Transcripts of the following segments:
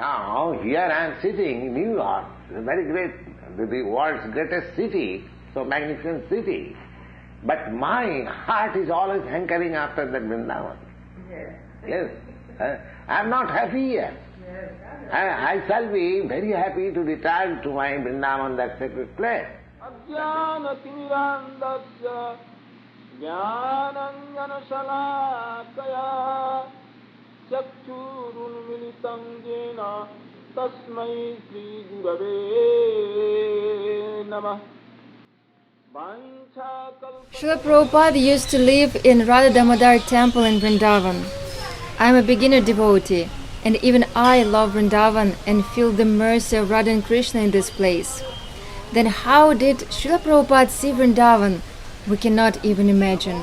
Now, here I am sitting in New York, a very great, the world's greatest city, so magnificent city. But my heart is always hankering after that Vrindavan. Yes. I am not happy here. I shall be very happy to return to my Vrindavan, that sacred place. Srila Prabhupada used to live in Radha Damodar temple in Vrindavan. I am a beginner devotee, and even I love Vrindavan and feel the mercy of Radha and Krishna in this place. Then how did Srila Prabhupada see Vrindavan? We cannot even imagine.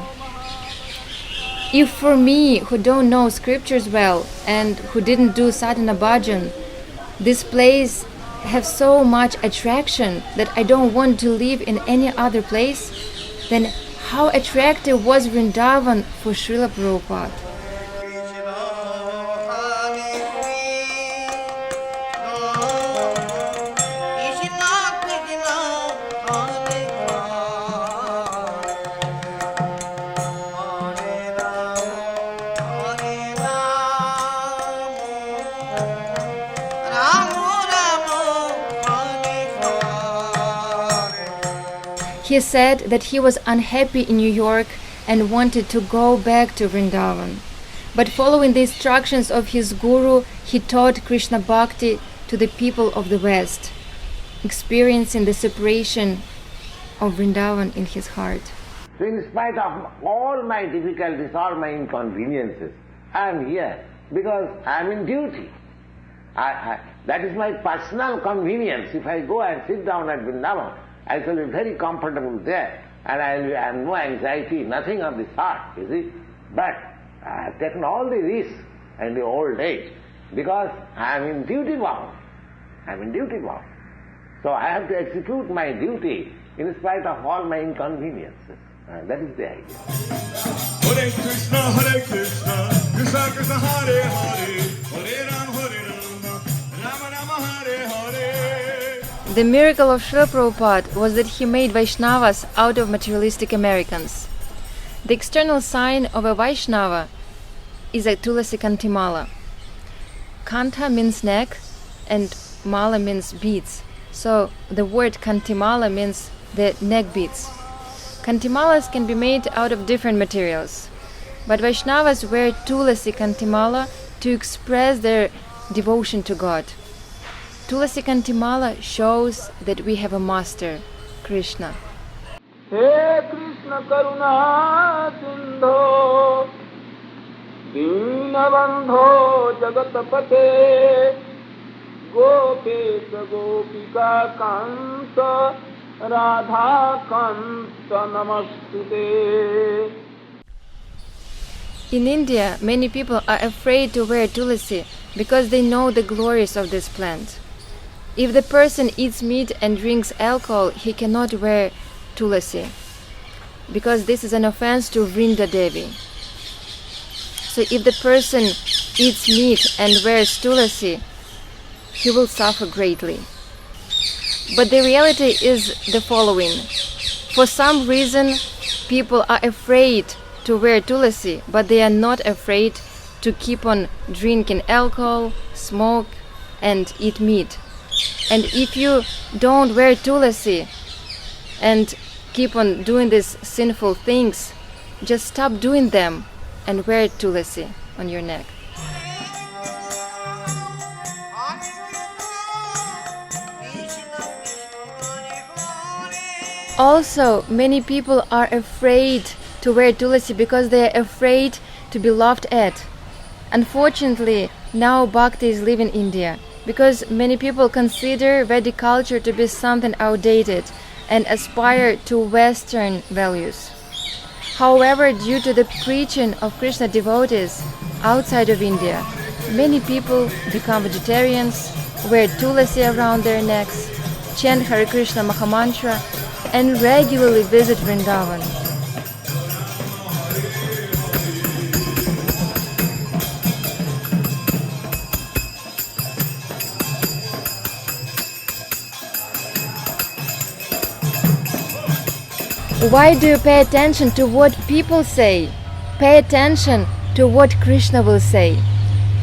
If for me, who don't know scriptures well and who didn't do sadhana bhajan, this place has so much attraction that I don't want to live in any other place, then how attractive was Vrindavan for Srila Prabhupada? He said that he was unhappy in New York and wanted to go back to Vrindavan. But following the instructions of his guru, he taught Krishna Bhakti to the people of the West, experiencing the separation of Vrindavan in his heart. So in spite of all my difficulties, all my inconveniences, I am here because I am in duty. That is my personal convenience. If I go and sit down at Vrindavan, I shall be very comfortable there, and I will have no anxiety, nothing of the sort, you see. But I have taken all the risks in the old age because I am in duty bound. I am in duty bound. So I have to execute my duty in spite of all my inconveniences. That is the idea. Hare Krishna, Krishna Krishna, Hare Hare, Hare Rama, Rama Rama, Hare Hare. The miracle of Srila Prabhupada was that he made Vaishnavas out of materialistic Americans. The external sign of a Vaishnava is a Tulasi Kantimala. Kanta means neck and Mala means beads. So the word Kantimala means the neck beads. Kantimalas can be made out of different materials, but Vaishnavas wear Tulasi Kantimala to express their devotion to God. Tulasi Kantimala shows that we have a master, Krishna. Hey Krishna Karuna Sindho Dinabandho Jagatapate Gopesa Gopika Kanta Radha Kanta Namastute. In India, many people are afraid to wear tulasi because they know the glories of this plant. If the person eats meat and drinks alcohol, he cannot wear tulasi because this is an offense to Vrinda Devi. So if the person eats meat and wears tulasi, he will suffer greatly. But the reality is the following. For some reason, people are afraid to wear tulasi, but they are not afraid to keep on drinking alcohol, smoke, and eat meat. And if you don't wear tulasi and keep on doing these sinful things, just stop doing them and wear tulasi on your neck. Also, many people are afraid to wear tulasi because they are afraid to be laughed at. Unfortunately, now Bhakti is leaving India because many people consider Vedic culture to be something outdated and aspire to Western values. However, due to the preaching of Krishna devotees outside of India, many people become vegetarians, wear tulasi around their necks, chant Hare Krishna Mahamantra, and regularly visit Vrindavan. Why do you pay attention to what people say? Pay attention to what Krishna will say.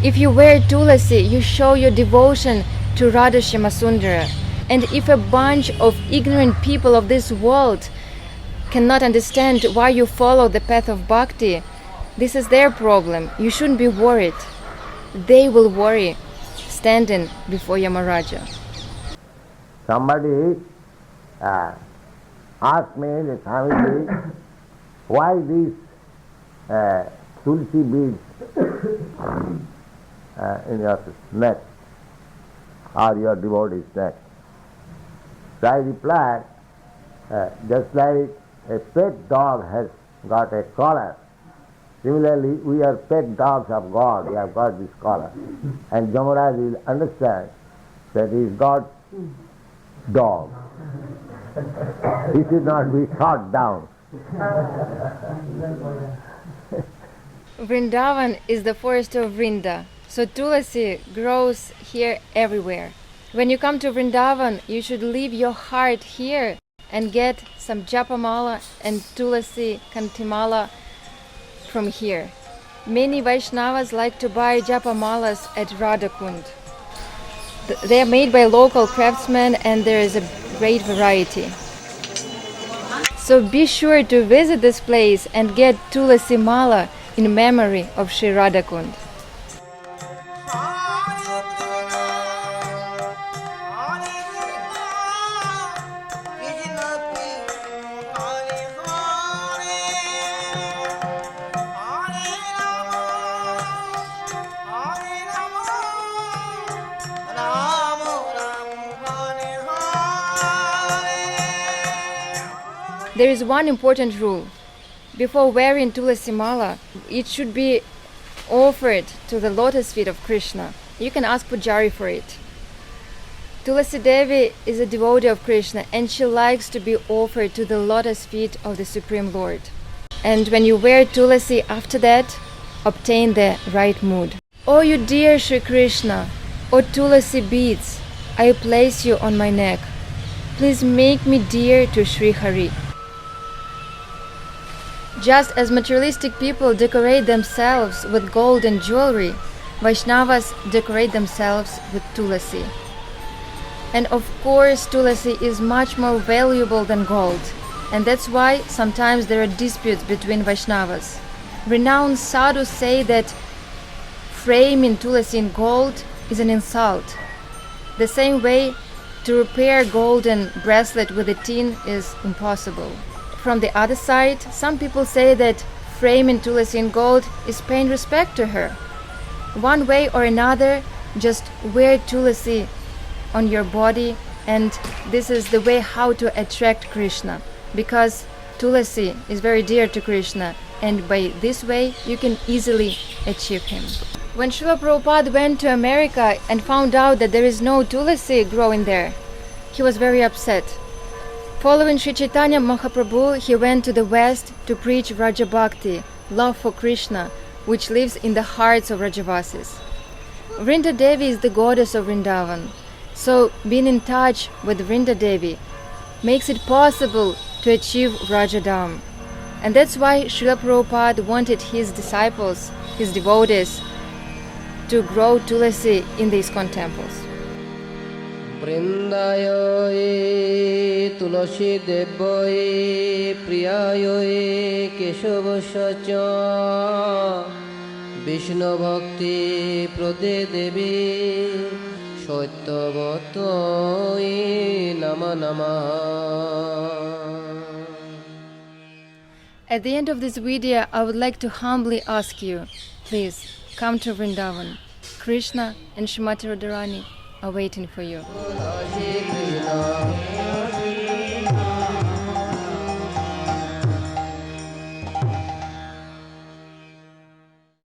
If you wear tulasi, you show your devotion to Radha Shyamasundara. And if a bunch of ignorant people of this world cannot understand why you follow the path of bhakti, this is their problem. You shouldn't be worried. They will worry standing before Yamaraja. Somebody asked me in the Swamiji, why these tulsi beads in your neck or your devotee's neck? So I replied, just like a pet dog has got a collar, similarly we are pet dogs of God, we have got this collar. And Jamaraj will understand that he is God's dog. He should not be shot down. Vrindavan is the forest of Vrinda, so tulasi grows here everywhere. When you come to Vrindavan, you should leave your heart here and get some japamala and tulasi kantimala from here. Many Vaishnavas like to buy japamalas at Radhakund. They are made by local craftsmen and there is a great variety. So be sure to visit this place and get tulasi mala in memory of Sri Radhakund. There is one important rule. Before wearing tulasi mala, it should be offered to the lotus feet of Krishna. You can ask Pujari for it. Tulasi Devi is a devotee of Krishna and she likes to be offered to the lotus feet of the Supreme Lord. And when you wear tulasi after that, obtain the right mood. O you dear Sri Krishna, O tulasi beads, I place you on my neck. Please make me dear to Sri Hari. Just as materialistic people decorate themselves with gold and jewelry, Vaishnavas decorate themselves with tulasi. And of course, tulasi is much more valuable than gold. And that's why sometimes there are disputes between Vaishnavas. Renowned sadhus say that framing tulasi in gold is an insult. The same way, to repair golden bracelet with a tin is impossible. From the other side, some people say that framing tulasi in gold is paying respect to her. One way or another, just wear tulasi on your body, and this is the way how to attract Krishna, because tulasi is very dear to Krishna, and by this way you can easily achieve him. When Srila Prabhupada went to America and found out that there is no tulasi growing there, he was very upset. Following Sri Chaitanya Mahaprabhu, he went to the west to preach Raja Bhakti, love for Krishna, which lives in the hearts of Rajavasis. Vrinda Devi is the goddess of Vrindavan, so being in touch with Vrinda Devi makes it possible to achieve Rajadam. And that's why Srila Prabhupada wanted his disciples, his devotees, to grow tulasi in the ISKCON temples. Vrindayoye tulasi devoye priyayoye keshavasya Vishnu bhakti prade devi Shoitabhatoye nama nama. At the end of this video, I would like to humbly ask you, please come to Vrindavan. Krishna and Srimati Radharani are waiting for you.